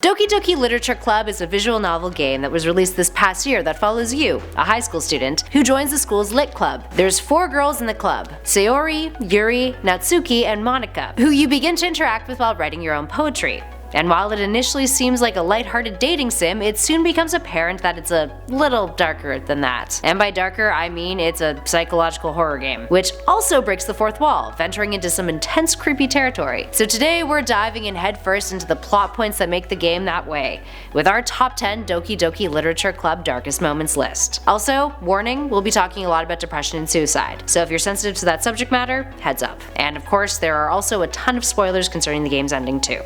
Doki Doki Literature Club is a visual novel game that was released this past year that follows you, a high school student, who joins the school's lit club. There's 4 girls in the club: Sayori, Yuri, Natsuki, and Monika, who you begin to interact with while writing your own poetry. And while it initially seems like a lighthearted dating sim, it soon becomes apparent that it's a little darker than that. And by darker, I mean it's a psychological horror game, which also breaks the fourth wall, venturing into some intense creepy territory. So today we're diving in headfirst into the plot points that make the game that way, with our top 10 Doki Doki Literature Club darkest moments list. Also, warning, we'll be talking a lot about depression and suicide, so if you're sensitive to that subject matter, heads up. And of course, there are also a ton of spoilers concerning the game's ending too.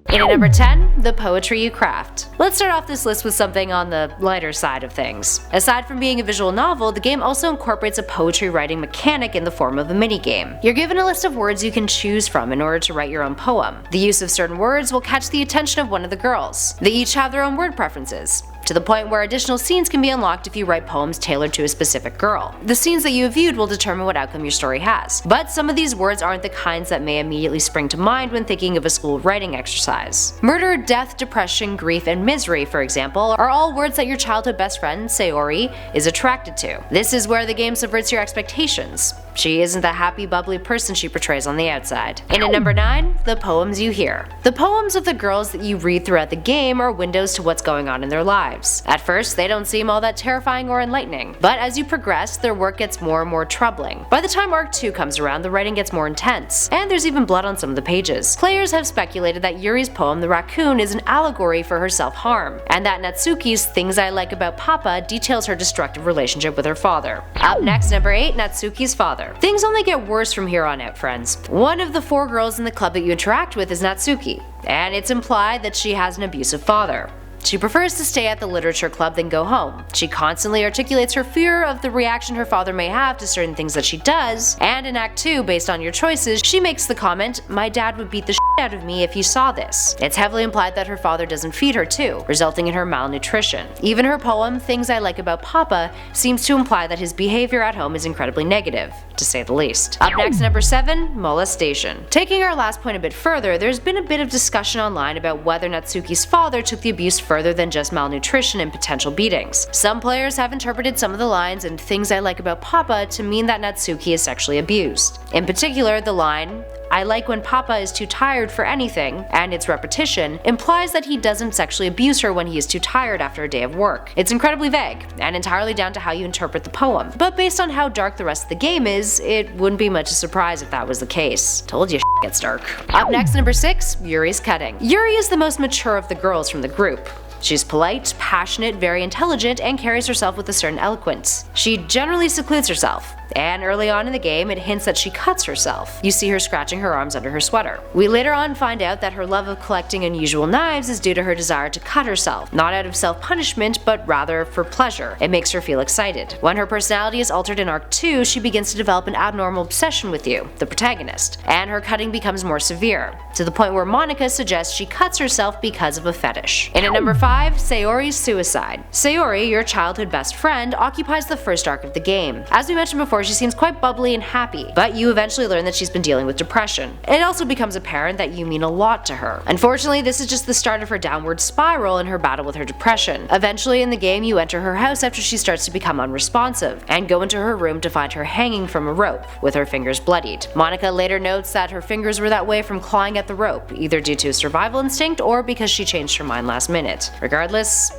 In at number 10, the poetry you craft. Let's start off this list with something on the lighter side of things. Aside from being a visual novel, the game also incorporates a poetry writing mechanic in the form of a minigame. You're given a list of words you can choose from in order to write your own poem. The use of certain words will catch the attention of one of the girls. They each have their own word preferences, to the point where additional scenes can be unlocked if you write poems tailored to a specific girl. The scenes that you have viewed will determine what outcome your story has, but some of these words aren't the kinds that may immediately spring to mind when thinking of a school writing exercise. Murder, death, depression, grief, and misery, for example, are all words that your childhood best friend, Sayori, is attracted to. This is where the game subverts your expectations. She isn't the happy, bubbly person she portrays on the outside. In at number 9, the poems you hear. The poems of the girls that you read throughout the game are windows to what's going on in their lives. At first, they don't seem all that terrifying or enlightening, but as you progress, their work gets more and more troubling. By the time Arc 2 comes around, the writing gets more intense, and there's even blood on some of the pages. Players have speculated that Yuri's poem, The Raccoon, is an allegory for her self-harm, and that Natsuki's Things I Like About Papa details her destructive relationship with her father. Up next, number 8, Natsuki's father. Things only get worse from here on out, friends. One of the 4 girls in the club that you interact with is Natsuki, and it's implied that she has an abusive father. She prefers to stay at the literature club than go home. She constantly articulates her fear of the reaction her father may have to certain things that she does, and in Act 2, based on your choices, she makes the comment, "My dad would beat the shit out of me if he saw this." It's heavily implied that her father doesn't feed her too, resulting in her malnutrition. Even her poem, Things I Like About Papa, seems to imply that his behavior at home is incredibly negative, to say the least. Up next, number 7, molestation. Taking our last point a bit further, there's been a bit of discussion online about whether Natsuki's father took the abuse further than just malnutrition and potential beatings. Some players have interpreted some of the lines in Things I Like About Papa to mean that Natsuki is sexually abused. In particular, the line, "I like when Papa is too tired for anything," and its repetition, implies that he doesn't sexually abuse her when he is too tired after a day of work. It's incredibly vague, and entirely down to how you interpret the poem, but based on how dark the rest of the game is, it wouldn't be much a surprise if that was the case. Told you shit gets dark. Up next, number 6, Uris Cutting. Yuri is the most mature of the girls from the group. She's polite, passionate, very intelligent, and carries herself with a certain eloquence. She generally secludes herself, and early on in the game it hints that she cuts herself. You see her scratching her arms under her sweater. We later on find out that her love of collecting unusual knives is due to her desire to cut herself, not out of self-punishment but rather for pleasure. It makes her feel excited. When her personality is altered in Arc 2, she begins to develop an abnormal obsession with you, the protagonist, and her cutting becomes more severe, to the point where Monika suggests she cuts herself because of a fetish. In at number 5, Sayori's Suicide. Sayori, your childhood best friend, occupies the first arc of the game. As we mentioned before, she seems quite bubbly and happy, but you eventually learn that she's been dealing with depression. It also becomes apparent that you mean a lot to her. Unfortunately, this is just the start of her downward spiral in her battle with her depression. Eventually in the game, you enter her house after she starts to become unresponsive, and go into her room to find her hanging from a rope, with her fingers bloodied. Monika later notes that her fingers were that way from clawing at the rope, either due to a survival instinct or because she changed her mind last minute. Regardless,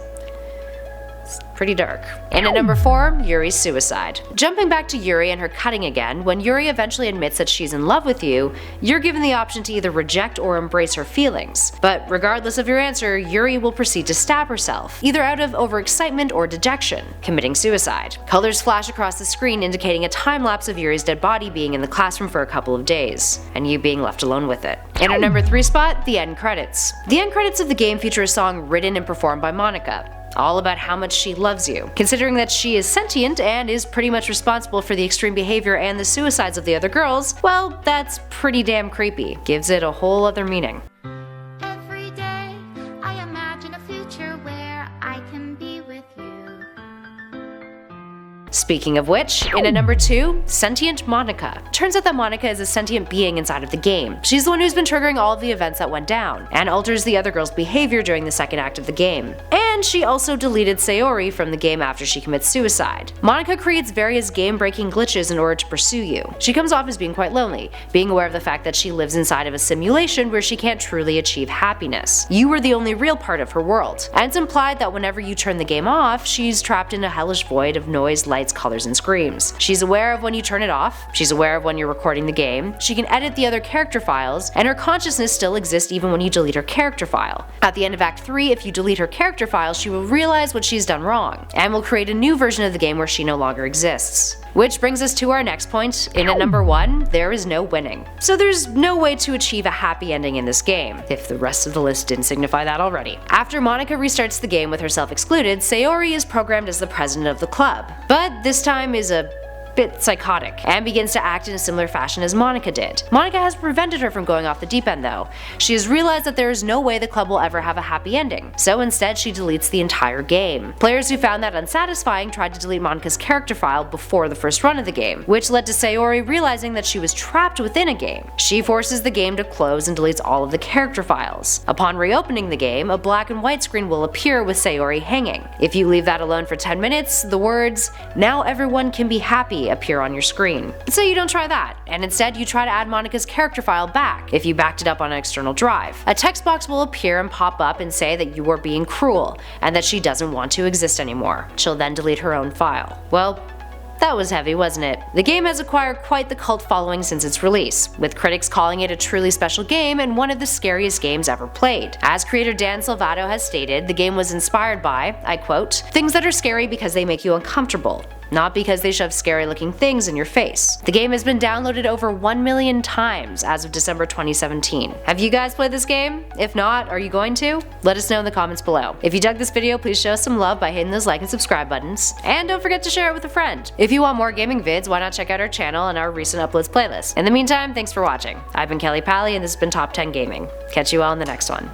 it's pretty dark. And at number 4, Yuri's Suicide. Jumping back to Yuri and her cutting again, when Yuri eventually admits that she's in love with you, you're given the option to either reject or embrace her feelings. But regardless of your answer, Yuri will proceed to stab herself, either out of overexcitement or dejection, committing suicide. Colors flash across the screen indicating a time lapse of Yuri's dead body being in the classroom for a couple of days, and you being left alone with it. In our number 3 spot, the end credits. The end credits of the game feature a song written and performed by Monika, all about how much she loves you. Considering that she is sentient and is pretty much responsible for the extreme behavior and the suicides of the other girls, well, that's pretty damn creepy. Gives it a whole other meaning. Every day I imagine a future where I can be with you. Speaking of which, in at number 2, Sentient Monika. Turns out that Monika is a sentient being inside of the game. She's the one who's been triggering all of the events that went down, and alters the other girl's behavior during the second act of the game. And she also deleted Sayori from the game after she commits suicide. Monika creates various game-breaking glitches in order to pursue you. She comes off as being quite lonely, being aware of the fact that she lives inside of a simulation where she can't truly achieve happiness. You are the only real part of her world, and it's implied that whenever you turn the game off, she's trapped in a hellish void of noise, lights, colors, and screams. She's aware of when you turn it off, she's aware of when you're recording the game, she can edit the other character files, and her consciousness still exists even when you delete her character file. At the end of Act 3, if you delete her character file, she will realize what she's done wrong, and will create a new version of the game where she no longer exists. Which brings us to our next point. In at number 1, there is no winning. So there's no way to achieve a happy ending in this game, if the rest of the list didn't signify that already. After Monika restarts the game with herself excluded, Sayori is programmed as the president of the club, but this time is a bit psychotic, and begins to act in a similar fashion as Monika did. Monika has prevented her from going off the deep end though. She has realized that there is no way the club will ever have a happy ending, so instead she deletes the entire game. Players who found that unsatisfying tried to delete Monika's character file before the first run of the game, which led to Sayori realizing that she was trapped within a game. She forces the game to close and deletes all of the character files. Upon reopening the game, a black and white screen will appear with Sayori hanging. If you leave that alone for 10 minutes, the words, "Now everyone can be happy" appear on your screen. Let's say you don't try that, and instead you try to add Monika's character file back if you backed it up on an external drive. A text box will appear and pop up and say that you are being cruel, and that she doesn't want to exist anymore. She'll then delete her own file. Well, that was heavy, wasn't it? The game has acquired quite the cult following since its release, with critics calling it a truly special game and one of the scariest games ever played. As creator Dan Salvato has stated, the game was inspired by, I quote, "things that are scary because they make you uncomfortable, not because they shove scary looking things in your face." The game has been downloaded over 1 million times as of December 2017. Have you guys played this game? If not, are you going to? Let us know in the comments below. If you dug this video, please show us some love by hitting those like and subscribe buttons. And don't forget to share it with a friend. If you want more gaming vids, why not check out our channel and our recent uploads playlist. In the meantime, thanks for watching. I've been Kelly Pally and this has been Top 10 Gaming. Catch you all in the next one.